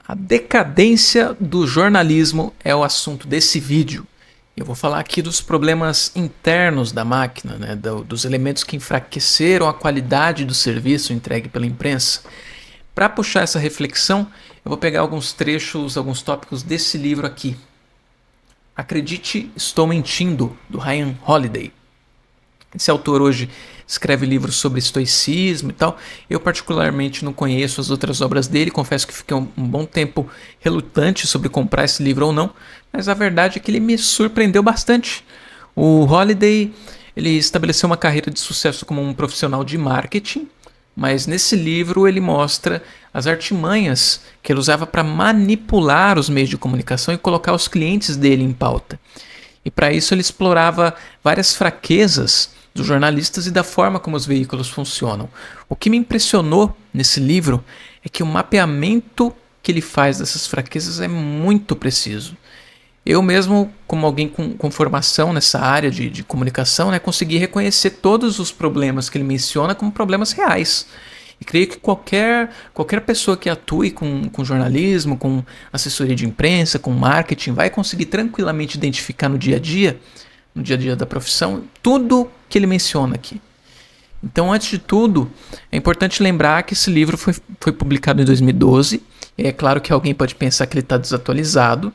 A decadência do jornalismo é o assunto desse vídeo. Eu vou falar aqui dos problemas internos da máquina, né, dos elementos que enfraqueceram a qualidade do serviço entregue pela imprensa. Para puxar essa reflexão, eu vou pegar alguns trechos, alguns tópicos desse livro aqui. Acredite, Estou Mentindo, do Ryan Holiday. Esse autor hoje escreve livros sobre estoicismo e tal. Eu particularmente não conheço as outras obras dele, confesso que fiquei um bom tempo relutante sobre comprar esse livro ou não, mas a verdade é que ele me surpreendeu bastante. O Holiday, ele estabeleceu uma carreira de sucesso como um profissional de marketing, mas nesse livro ele mostra as artimanhas que ele usava para manipular os meios de comunicação e colocar os clientes dele em pauta. E para isso ele explorava várias fraquezas dos jornalistas e da forma como os veículos funcionam. O que me impressionou nesse livro é que o mapeamento que ele faz dessas fraquezas é muito preciso. Eu mesmo, como alguém com formação nessa área de comunicação, consegui reconhecer todos os problemas que ele menciona como problemas reais. E creio que qualquer pessoa que atue com jornalismo, com assessoria de imprensa, com marketing, vai conseguir tranquilamente identificar no dia a dia da profissão, tudo que ele menciona aqui. Então, antes de tudo, é importante lembrar que esse livro foi publicado em 2012. É claro que alguém pode pensar que ele está desatualizado,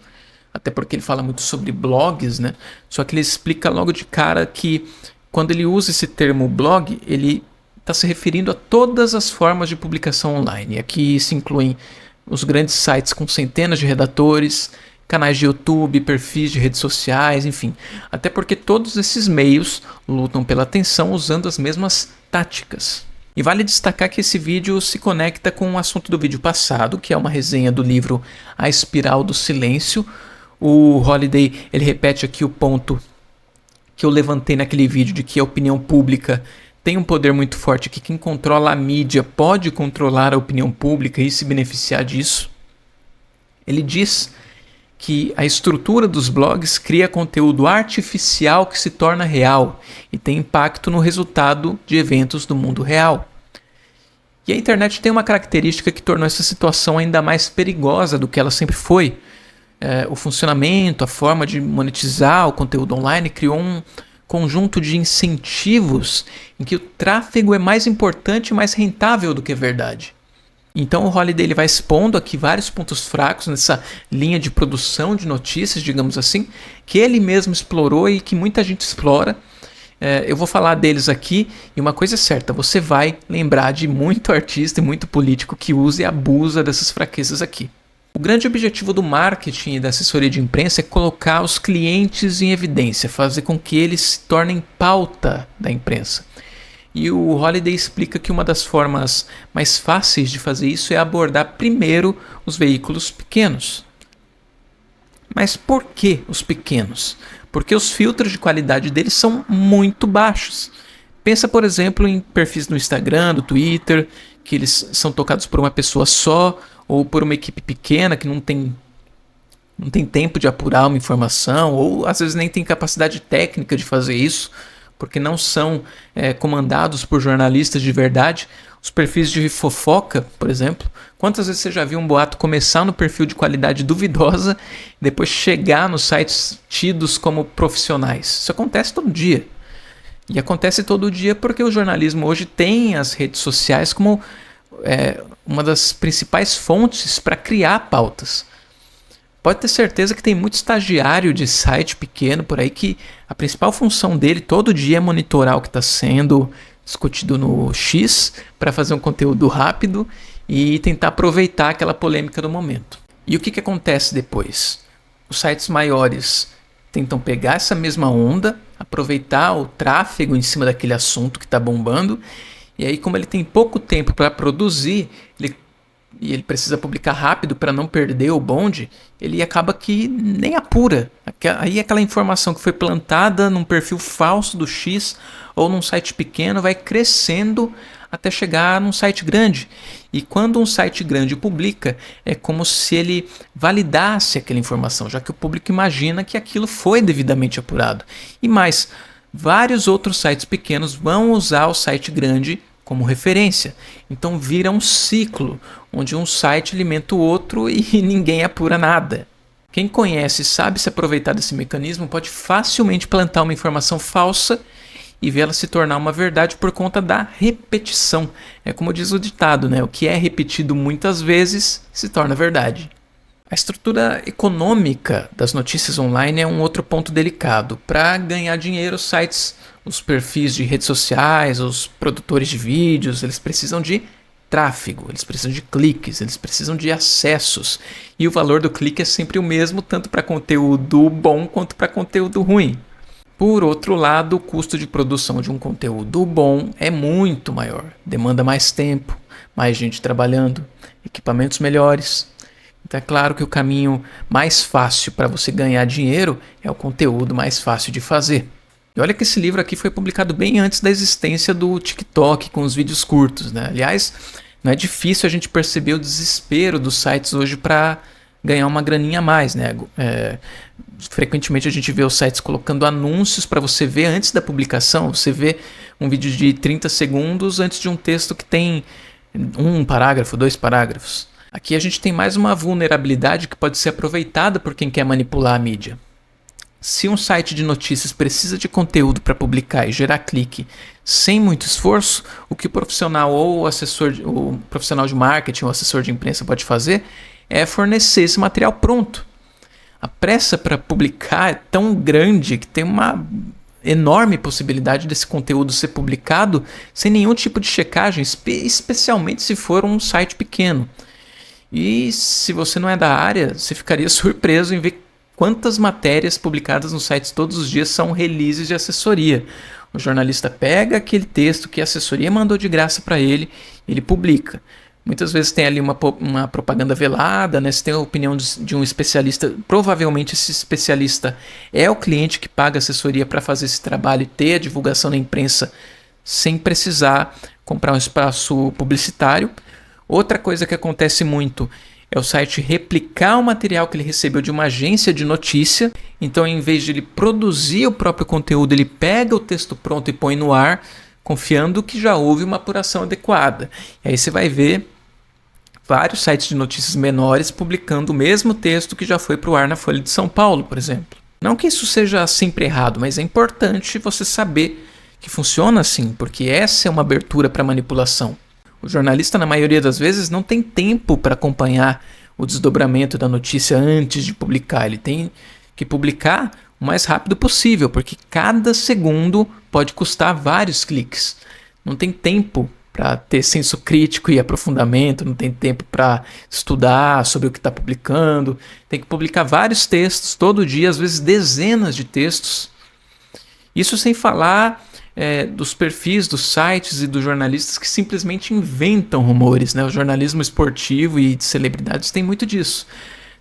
até porque ele fala muito sobre blogs, né? Só que ele explica logo de cara que quando ele usa esse termo blog, ele está se referindo a todas as formas de publicação online. Aqui se incluem os grandes sites com centenas de redatores, canais de YouTube, perfis de redes sociais, enfim. Até porque todos esses meios lutam pela atenção usando as mesmas táticas. E vale destacar que esse vídeo se conecta com o assunto do vídeo passado, que é uma resenha do livro A Espiral do Silêncio. O Holiday, ele repete aqui o ponto que eu levantei naquele vídeo de que a opinião pública tem um poder muito forte, que quem controla a mídia pode controlar a opinião pública e se beneficiar disso. Ele diz que a estrutura dos blogs cria conteúdo artificial que se torna real e tem impacto no resultado de eventos do mundo real. E a internet tem uma característica que tornou essa situação ainda mais perigosa do que ela sempre foi. O funcionamento, a forma de monetizar o conteúdo online criou um conjunto de incentivos em que o tráfego é mais importante e mais rentável do que a verdade. Então o Holiday ele vai expondo aqui vários pontos fracos nessa linha de produção de notícias, digamos assim, que ele mesmo explorou e que muita gente explora. Eu vou falar deles aqui e uma coisa é certa, você vai lembrar de muito artista e muito político que usa e abusa dessas fraquezas aqui. O grande objetivo do marketing e da assessoria de imprensa é colocar os clientes em evidência, fazer com que eles se tornem pauta da imprensa. E o Holiday explica que uma das formas mais fáceis de fazer isso é abordar primeiro os veículos pequenos. Mas por que os pequenos? Porque os filtros de qualidade deles são muito baixos. Pensa, por exemplo, em perfis no Instagram, do Twitter, que eles são tocados por uma pessoa só, ou por uma equipe pequena que não tem tempo de apurar uma informação, ou às vezes nem tem capacidade técnica de fazer isso, porque não são comandados por jornalistas de verdade. Os perfis de fofoca, por exemplo, quantas vezes você já viu um boato começar no perfil de qualidade duvidosa e depois chegar nos sites tidos como profissionais? Isso acontece todo dia. E acontece todo dia porque o jornalismo hoje tem as redes sociais como uma das principais fontes para criar pautas. Pode ter certeza que tem muito estagiário de site pequeno por aí que a principal função dele todo dia é monitorar o que está sendo discutido no X para fazer um conteúdo rápido e tentar aproveitar aquela polêmica do momento. E o que acontece depois? Os sites maiores tentam pegar essa mesma onda, aproveitar o tráfego em cima daquele assunto que está bombando, e aí como ele tem pouco tempo para produzir, ele precisa publicar rápido para não perder o bonde, ele acaba que nem apura. Aí aquela informação que foi plantada num perfil falso do X ou num site pequeno vai crescendo até chegar num site grande. E quando um site grande publica, é como se ele validasse aquela informação, já que o público imagina que aquilo foi devidamente apurado. E mais, vários outros sites pequenos vão usar o site grande como referência. Então vira um ciclo, onde um site alimenta o outro e ninguém apura nada. Quem conhece e sabe se aproveitar desse mecanismo pode facilmente plantar uma informação falsa e vê-la se tornar uma verdade por conta da repetição. É como diz o ditado, né? O que é repetido muitas vezes se torna verdade. A estrutura econômica das notícias online é um outro ponto delicado. Para ganhar dinheiro, os perfis de redes sociais, os produtores de vídeos, eles precisam de tráfego, eles precisam de cliques, eles precisam de acessos. E o valor do clique é sempre o mesmo, tanto para conteúdo bom quanto para conteúdo ruim. Por outro lado, o custo de produção de um conteúdo bom é muito maior. Demanda mais tempo, mais gente trabalhando, equipamentos melhores. Então é claro que o caminho mais fácil para você ganhar dinheiro é o conteúdo mais fácil de fazer. E olha que esse livro aqui foi publicado bem antes da existência do TikTok com os vídeos curtos, né? Aliás, não é difícil a gente perceber o desespero dos sites hoje para ganhar uma graninha a mais, né? Frequentemente a gente vê os sites colocando anúncios para você ver antes da publicação. Você vê um vídeo de 30 segundos antes de um texto que tem 1 parágrafo, 2 parágrafos. Aqui a gente tem mais uma vulnerabilidade que pode ser aproveitada por quem quer manipular a mídia. Se um site de notícias precisa de conteúdo para publicar e gerar clique sem muito esforço, o que o profissional ou o profissional de marketing ou assessor de imprensa pode fazer é fornecer esse material pronto. A pressa para publicar é tão grande que tem uma enorme possibilidade desse conteúdo ser publicado sem nenhum tipo de checagem, especialmente se for um site pequeno. E se você não é da área, você ficaria surpreso em ver quantas matérias publicadas nos sites todos os dias são releases de assessoria. O jornalista pega aquele texto que a assessoria mandou de graça para ele, ele publica. Muitas vezes tem ali uma propaganda velada, né? Você tem a opinião de um especialista. Provavelmente esse especialista é o cliente que paga a assessoria para fazer esse trabalho e ter a divulgação na imprensa sem precisar comprar um espaço publicitário. Outra coisa que acontece muito é o site replicar o material que ele recebeu de uma agência de notícia. Então, em vez de ele produzir o próprio conteúdo, ele pega o texto pronto e põe no ar, confiando que já houve uma apuração adequada. E aí você vai ver vários sites de notícias menores publicando o mesmo texto que já foi para o ar na Folha de São Paulo, por exemplo. Não que isso seja sempre errado, mas é importante você saber que funciona assim, porque essa é uma abertura para manipulação. O jornalista, na maioria das vezes, não tem tempo para acompanhar o desdobramento da notícia antes de publicar. Ele tem que publicar o mais rápido possível, porque cada segundo pode custar vários cliques. Não tem tempo para ter senso crítico e aprofundamento, não tem tempo para estudar sobre o que está publicando. Tem que publicar vários textos todo dia, às vezes dezenas de textos. Isso sem falar dos perfis dos sites e dos jornalistas que simplesmente inventam rumores, né? O jornalismo esportivo e de celebridades tem muito disso.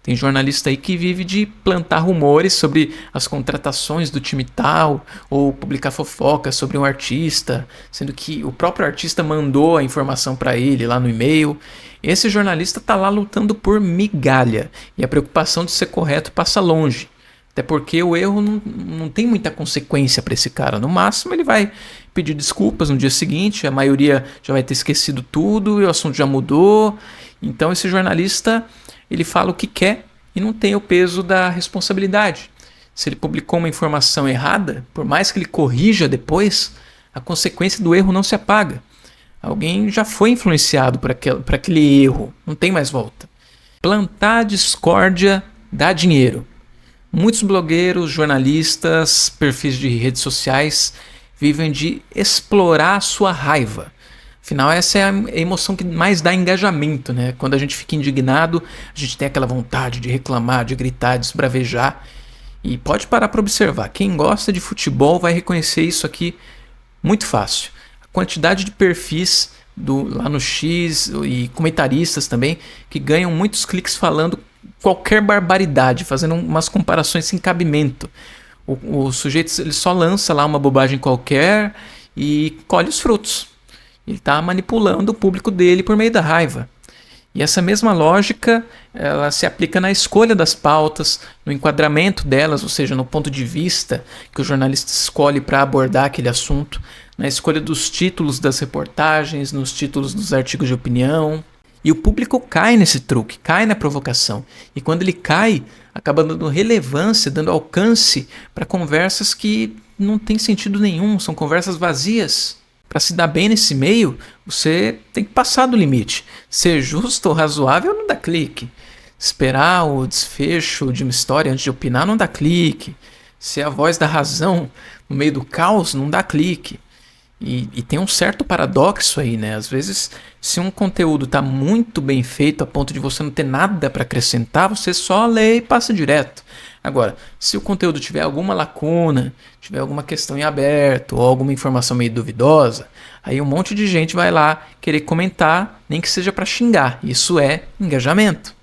Tem jornalista aí que vive de plantar rumores sobre as contratações do time tal, ou publicar fofocas sobre um artista, sendo que o próprio artista mandou a informação para ele lá no e-mail. Esse jornalista está lá lutando por migalha, e a preocupação de ser correto passa longe. Até porque o erro não tem muita consequência para esse cara. No máximo ele vai pedir desculpas no dia seguinte, a maioria já vai ter esquecido tudo e o assunto já mudou. Então esse jornalista, ele fala o que quer e não tem o peso da responsabilidade. Se ele publicou uma informação errada, por mais que ele corrija depois, a consequência do erro não se apaga. Alguém já foi influenciado por aquele erro, não tem mais volta. Plantar discórdia dá dinheiro. Muitos blogueiros, jornalistas, perfis de redes sociais vivem de explorar a sua raiva. Afinal, essa é a emoção que mais dá engajamento, né? Quando a gente fica indignado, a gente tem aquela vontade de reclamar, de gritar, de esbravejar. E pode parar para observar. Quem gosta de futebol vai reconhecer isso aqui muito fácil. A quantidade de perfis lá no X e comentaristas também que ganham muitos cliques falando qualquer barbaridade, fazendo umas comparações sem cabimento. O sujeito ele só lança lá uma bobagem qualquer e colhe os frutos. Ele está manipulando o público dele por meio da raiva. E essa mesma lógica ela se aplica na escolha das pautas, no enquadramento delas, ou seja, no ponto de vista que o jornalista escolhe para abordar aquele assunto. na escolha dos títulos das reportagens, nos títulos dos artigos de opinião. E o público cai nesse truque, cai na provocação. E quando ele cai, acaba dando relevância, dando alcance para conversas que não tem sentido nenhum, são conversas vazias. Para se dar bem nesse meio, você tem que passar do limite. Ser justo ou razoável não dá clique. Esperar o desfecho de uma história antes de opinar não dá clique. Ser a voz da razão no meio do caos não dá clique. E tem um certo paradoxo aí, né? Às vezes, se um conteúdo está muito bem feito a ponto de você não ter nada para acrescentar, você só lê e passa direto. Agora, se o conteúdo tiver alguma lacuna, tiver alguma questão em aberto ou alguma informação meio duvidosa, aí um monte de gente vai lá querer comentar, nem que seja para xingar. Isso é engajamento.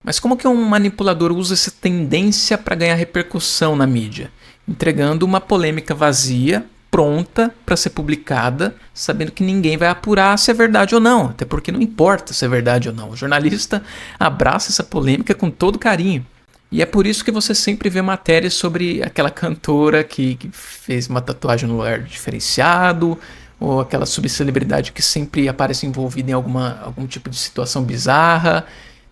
Mas como que um manipulador usa essa tendência para ganhar repercussão na mídia? Entregando uma polêmica vazia, pronta para ser publicada, sabendo que ninguém vai apurar se é verdade ou não, até porque não importa se é verdade ou não. O jornalista abraça essa polêmica com todo carinho. E é por isso que você sempre vê matérias sobre aquela cantora que fez uma tatuagem no lugar diferenciado, ou aquela subcelebridade que sempre aparece envolvida em algum tipo de situação bizarra.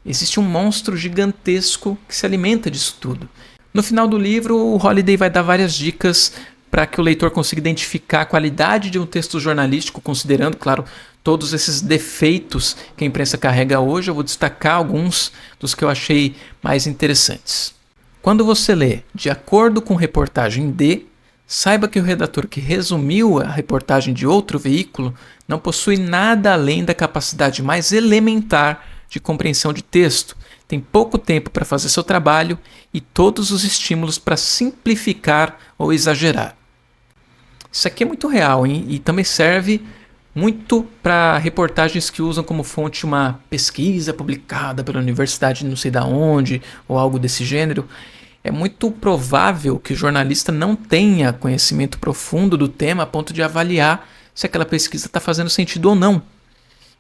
Existe um monstro gigantesco que se alimenta disso tudo. No final do livro, o Holiday vai dar várias dicas para que o leitor consiga identificar a qualidade de um texto jornalístico, considerando, claro, todos esses defeitos que a imprensa carrega hoje. Eu vou destacar alguns dos que eu achei mais interessantes. Quando você lê de acordo com reportagem D, saiba que o redator que resumiu a reportagem de outro veículo não possui nada além da capacidade mais elementar de compreensão de texto, tem pouco tempo para fazer seu trabalho e todos os estímulos para simplificar ou exagerar. Isso aqui é muito real, hein? E também serve muito para reportagens que usam como fonte uma pesquisa publicada pela universidade não sei da onde ou algo desse gênero. É muito provável que o jornalista não tenha conhecimento profundo do tema a ponto de avaliar se aquela pesquisa está fazendo sentido ou não.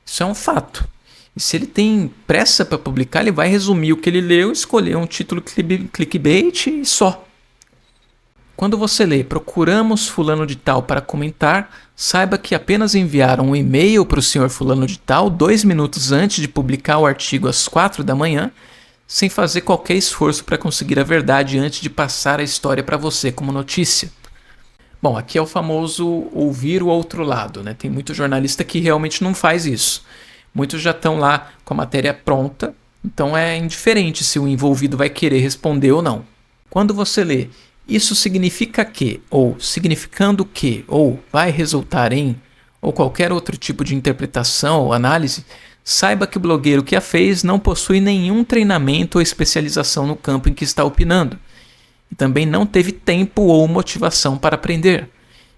Isso é um fato. E se ele tem pressa para publicar, ele vai resumir o que ele leu, escolher um título clickbait e só. Quando você lê "Procuramos fulano de tal para comentar", saiba que apenas enviaram um e-mail para o senhor fulano de tal 2 minutos antes de publicar o artigo às 4 da manhã, sem fazer qualquer esforço para conseguir a verdade antes de passar a história para você como notícia. Bom, aqui é o famoso ouvir o outro lado, né? Tem muito jornalista que realmente não faz isso. Muitos já estão lá com a matéria pronta, então é indiferente se o envolvido vai querer responder ou não. Quando você lê "isso significa que", ou "significando que", ou "vai resultar em", ou qualquer outro tipo de interpretação ou análise, saiba que o blogueiro que a fez não possui nenhum treinamento ou especialização no campo em que está opinando, e também não teve tempo ou motivação para aprender,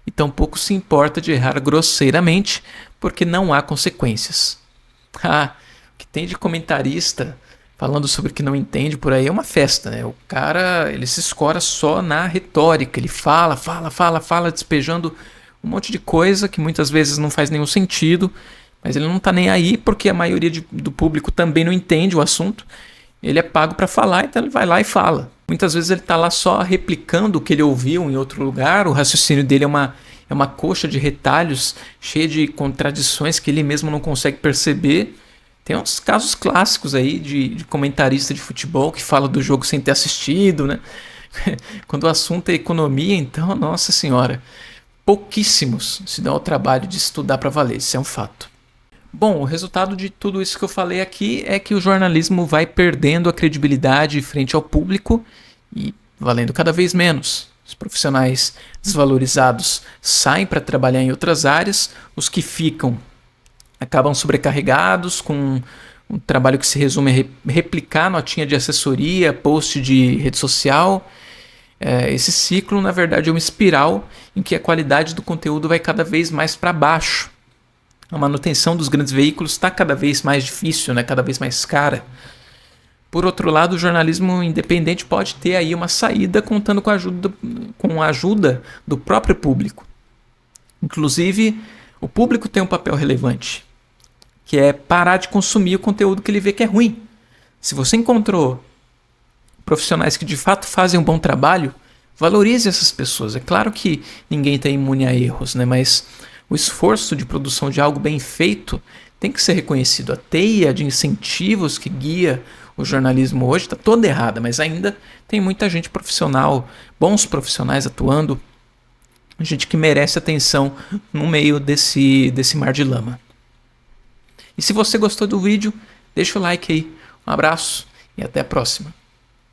e tampouco se importa de errar grosseiramente, porque não há consequências. O que tem de comentarista falando sobre o que não entende por aí é uma festa, né? O cara, ele se escora só na retórica, ele fala, despejando um monte de coisa que muitas vezes não faz nenhum sentido, mas ele não tá nem aí porque a maioria do público também não entende o assunto. Ele é pago para falar, então ele vai lá e fala. Muitas vezes ele tá lá só replicando o que ele ouviu em outro lugar, o raciocínio dele é uma coxa de retalhos cheia de contradições que ele mesmo não consegue perceber. Tem uns casos clássicos aí de comentarista de futebol que fala do jogo sem ter assistido, né? Quando o assunto é economia, então, nossa senhora, pouquíssimos se dão ao trabalho de estudar para valer, isso é um fato. Bom, o resultado de tudo isso que eu falei aqui é que o jornalismo vai perdendo a credibilidade frente ao público e valendo cada vez menos. Os profissionais desvalorizados saem para trabalhar em outras áreas, os que ficam acabam sobrecarregados com um trabalho que se resume a replicar notinha de assessoria, post de rede social. Esse ciclo, na verdade, é uma espiral em que a qualidade do conteúdo vai cada vez mais para baixo. A manutenção dos grandes veículos está cada vez mais difícil, né? Cada vez mais cara. Por outro lado, o jornalismo independente pode ter aí uma saída contando com a ajuda do próprio público. Inclusive, o público tem um papel relevante, que é parar de consumir o conteúdo que ele vê que é ruim. Se você encontrou profissionais que de fato fazem um bom trabalho, Valorize essas pessoas. É claro que ninguém está imune a erros, né? Mas o esforço de produção de algo bem feito tem que ser reconhecido. A teia de incentivos que guia o jornalismo hoje está toda errada, mas ainda tem muita gente profissional, bons profissionais atuando, gente que merece atenção no meio desse mar de lama. E se você gostou do vídeo, deixa o like aí. Um abraço e até a próxima.